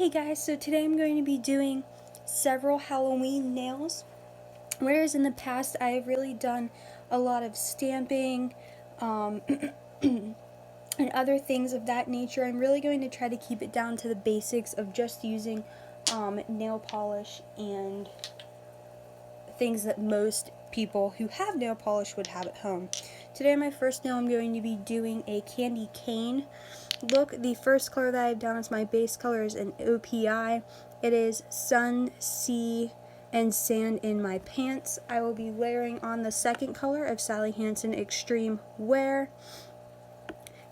Hey guys, so today I'm going to be doing several Halloween nails. Whereas in the past I have really done a lot of stamping and other things of that nature, I'm really going to try to keep it down to the basics of just using nail polish and things that most people who have nail polish would have at home. Today my first nail I'm going to be doing a candy cane look. The first color that I've done as my base color is an OPI. It is Sun, Sea, and Sand in my pants. I will be layering on the second color of Sally Hansen Extreme Wear.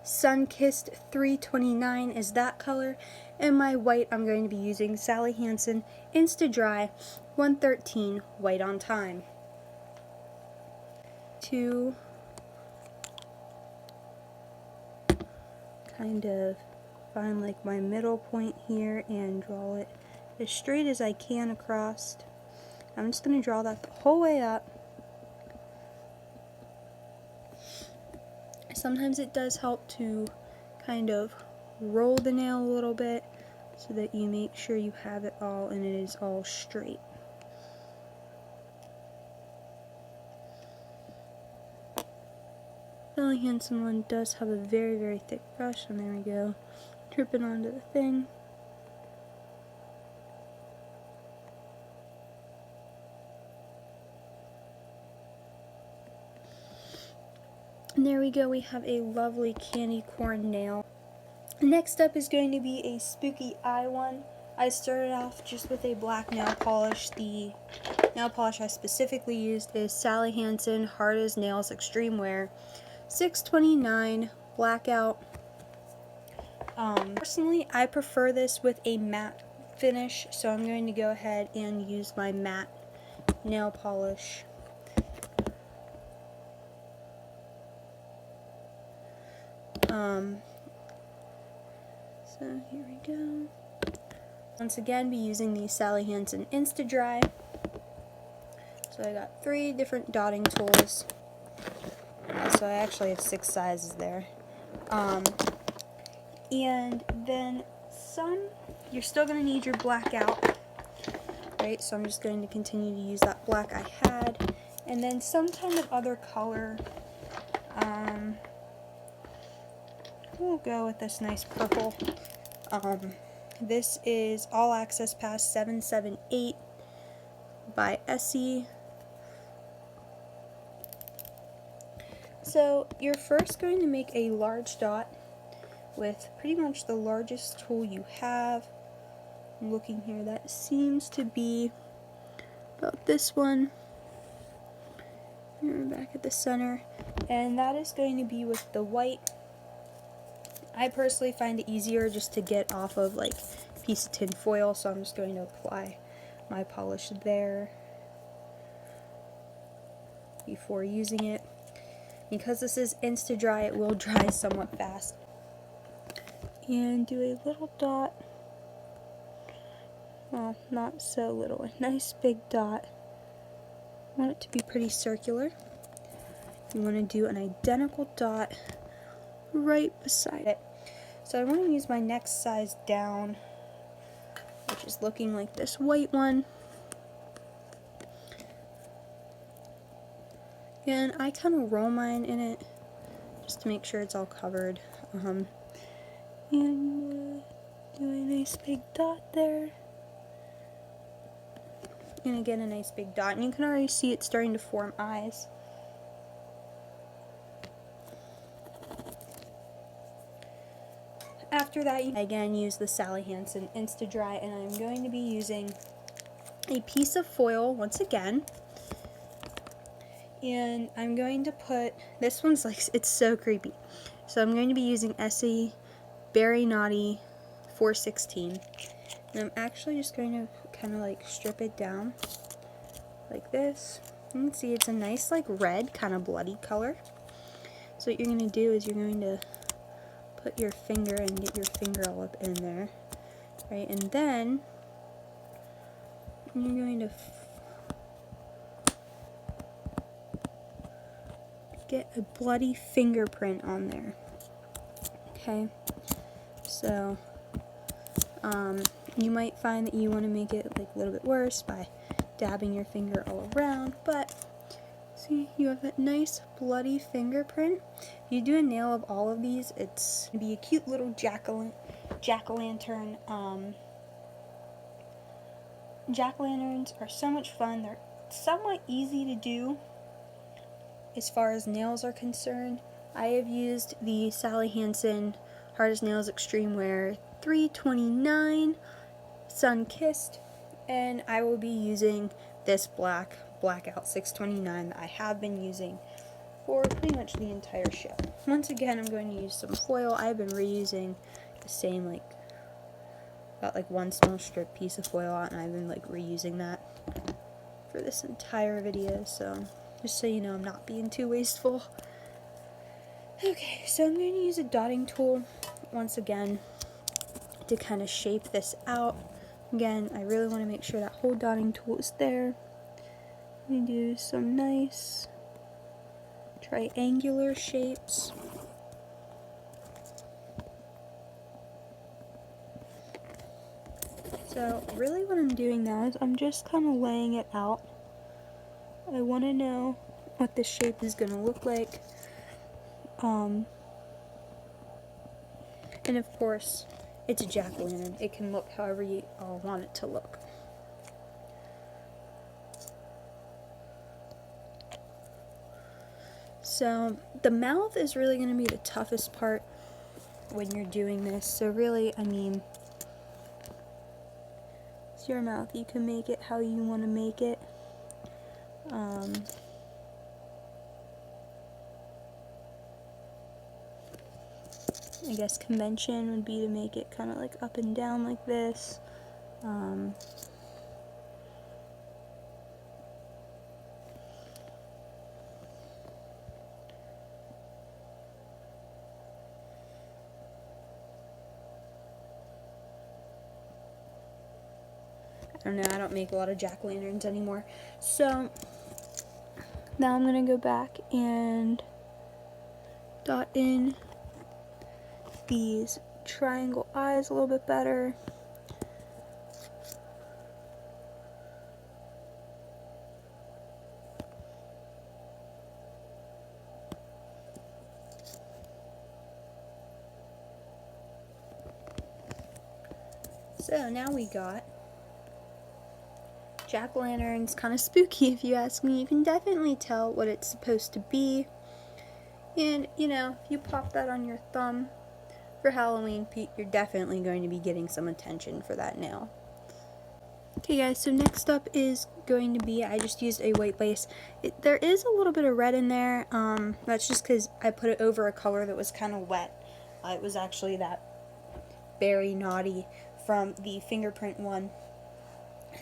Sunkissed 329 is that color, and my white I'm going to be using Sally Hansen Insta Dry 113 White on Time. To kind of find like my middle point here and draw it as straight as I can across. I'm just going to draw that the whole way up. Sometimes it does help to kind of roll the nail a little bit so that you make sure you have it all and it is all straight. Sally Hansen one does have a very, very thick brush, and there we go. Trip it onto the thing. And there we go, we have a lovely candy corn nail. Next up is going to be a spooky eye one. I started off just with a black nail polish. The nail polish I specifically used is Sally Hansen Hard as Nails Extreme Wear 629 Blackout. Personally, I prefer this with a matte finish, so I'm going to go ahead and use my matte nail polish. So here we go. Once again, be using the Sally Hansen Insta Dry. So I got 3 different dotting tools. So I actually have 6 sizes there. And then you're still going to need your black out, right? So I'm just going to continue to use that black I had. And then some kind of other color. We'll go with this nice purple. This is All Access Pass 778 by Essie. So you're first going to make a large dot with pretty much the largest tool you have. I'm looking here, that seems to be about this one. Here, back at the center. And that is going to be with the white. I personally find it easier just to get off of like a piece of tin foil, so I'm just going to apply my polish there before using it. Because this is Insta Dry, it will dry somewhat fast. And do a little dot. Well, not so little. A nice big dot. I want it to be pretty circular. You want to do an identical dot right beside it. So I want to use my next size down, which is looking like this white one. And I kind of roll mine in it just to make sure it's all covered. And do a nice big dot there. And again, a nice big dot. And you can already see it starting to form eyes. After that, you again use the Sally Hansen Insta Dry, and I'm going to be using a piece of foil once again. And I'm going to put, this one's like, it's so creepy. So I'm going to be using Essie Berry Naughty 416. And I'm actually just going to kind of like strip it down like this. You can see it's a nice like red, kind of bloody color. So what you're going to do is you're going to put your finger and get your finger all up in there, right? And then you're going to get a bloody fingerprint on there. Okay, so You might find that you want to make it like a little bit worse by dabbing your finger all around, but see, you have that nice bloody fingerprint. If you do a nail of all of these, it's going to be a cute little jack-o'-lantern. Jack-o'-lanterns are so much fun. They're somewhat easy to do as far as nails are concerned. I have used the Sally Hansen Hard as Nails Extreme Wear 329 Sun Kissed, and I will be using this Blackout 629 that I have been using for pretty much the entire show. Once again, I'm going to use some foil. I've been reusing the same, got like one small strip piece of foil out, and I've been reusing that for this entire video, so just so you know, I'm not being too wasteful. Okay, so I'm going to use a dotting tool once again to kind of shape this out. Again, I really want to make sure that whole dotting tool is there. We do some nice triangular shapes. So really what I'm doing now is I'm just kind of laying it out. I want to know what the shape is going to look like. And of course, it's a jack-o'-lantern. It can look however you all want it to look. So the mouth is really going to be the toughest part when you're doing this. So really, I mean, it's your mouth. You can make it how you want to make it. I guess convention would be to make it kind of like up and down like this. I don't know, I don't make a lot of jack-o'-lanterns anymore. So now I'm going to go back and dot in these triangle eyes a little bit better. So now we got jack-o'-lanterns, kind of spooky if you ask me. You can definitely tell what it's supposed to be. And, you know, if you pop that on your thumb for Halloween, you're definitely going to be getting some attention for that nail. Okay guys, so next up is going to be, I just used a white base. There is a little bit of red in there. That's just because I put it over a color that was kind of wet. It was actually that Berry Naughty from the fingerprint one.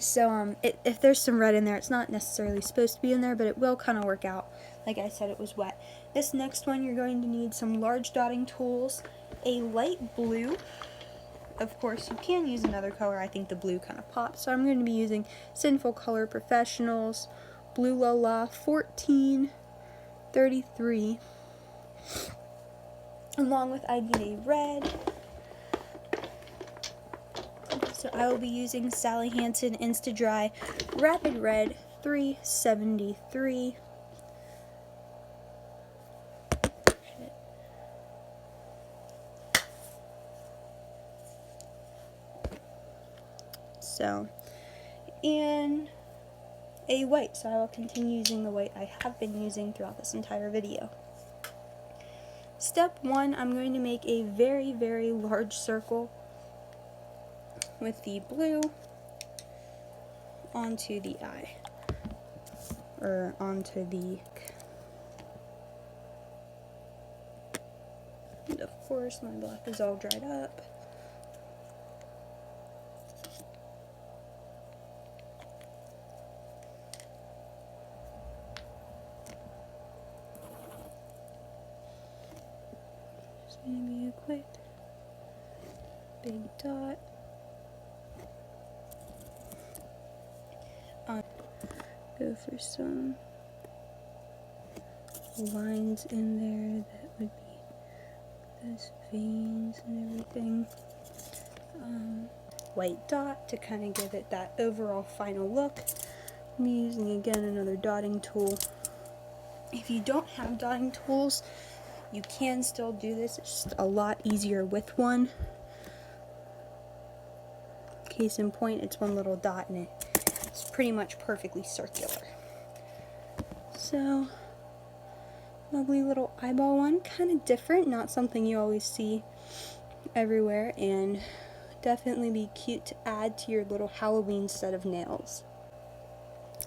So if there's some red in there, it's not necessarily supposed to be in there, but it will kind of work out. Like I said, it was wet. This next one, you're going to need some large dotting tools, a light blue. Of course, you can use another color. I think the blue kind of pops. So I'm going to be using Sinful Color Professionals, Blue Lola 1433. Along with, I need a red. So I will be using Sally Hansen Insta-Dry Rapid Red 373. So, and a white, so I will continue using the white I have been using throughout this entire video. Step 1, I'm going to make a very, very large circle with the blue onto the eye, or onto the, and of course my black is all dried up. Just maybe a quick big dot. Go for some lines in there that would be those veins and everything. white dot to kind of give it that overall final look. I'm using again another dotting tool. If you don't have dotting tools, you can still do this. It's just a lot easier with one. Case in point, it's one little dot and it's pretty much perfectly circular. So, lovely little eyeball one, kind of different, not something you always see everywhere, and definitely be cute to add to your little Halloween set of nails.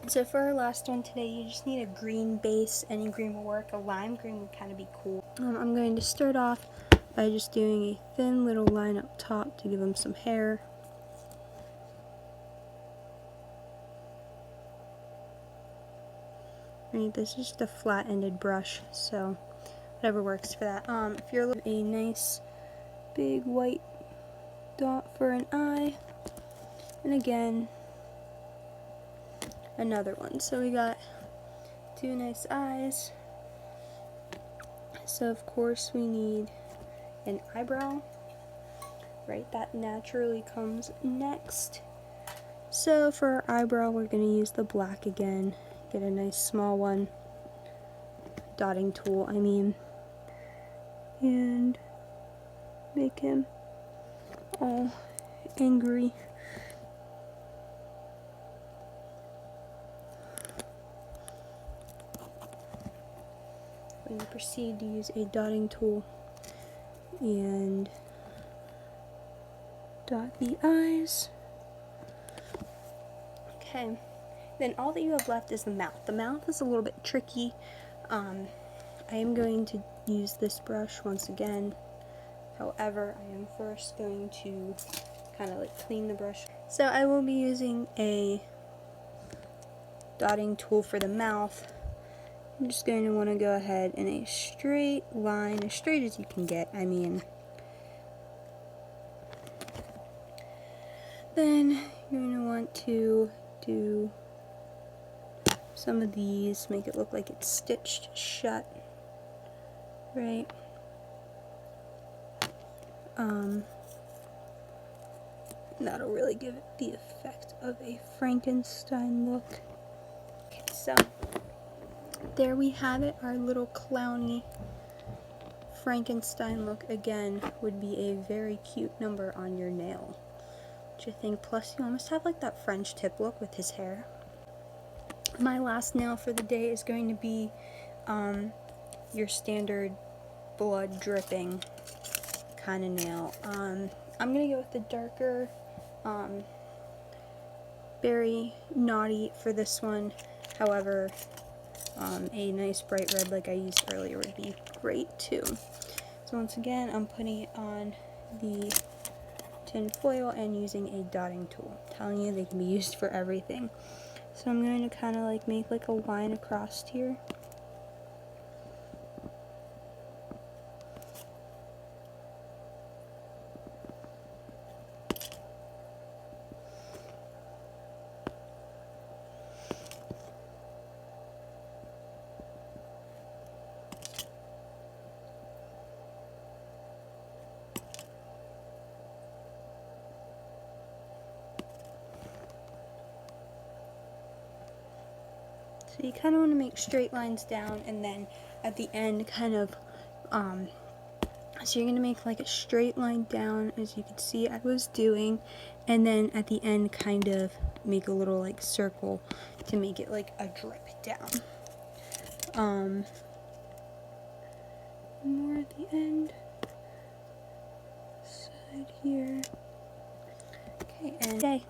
So for our last one today, you just need a green base. Any green will work. A lime green would kind of be cool. I'm going to start off by just doing a thin little line up top to give them some hair. Right, this is just a flat-ended brush, so whatever works for that. If you're looking for a nice big white dot for an eye, and again, another one. So we got two nice eyes. So of course we need an eyebrow, right? That naturally comes next. So for our eyebrow, we're going to use the black again. Get a nice small one, dotting tool, I mean, and make him all angry. And proceed to use a dotting tool and dot the eyes. Okay. Then all that you have left is the mouth. The mouth is a little bit tricky. I am going to use this brush once again. However, I am first going to kind of like clean the brush. So I will be using a dotting tool for the mouth. I'm just going to want to go ahead in a straight line, as straight as you can get, I mean. Then you're going to want to do some of these, make it look like it's stitched shut, right? That'll really give it the effect of a Frankenstein look. Okay, so there we have it, our little clowny Frankenstein look. Again, would be a very cute number on your nail, which I think, plus you almost have like that French tip look with his hair. My last nail for the day is going to be your standard blood dripping kind of nail. I'm going to go with the darker berry naughty for this one. However, a nice bright red like I used earlier would be great too. So once again, I'm putting it on the tin foil and using a dotting tool. I'm telling you, they can be used for everything. So I'm going to kind of like make like a line across here. So you kind of want to make straight lines down, and then at the end kind of, so you're going to make like a straight line down, as you can see I was doing, and then at the end kind of make a little like circle to make it like a drip down. More at the end, side here. Okay, and okay.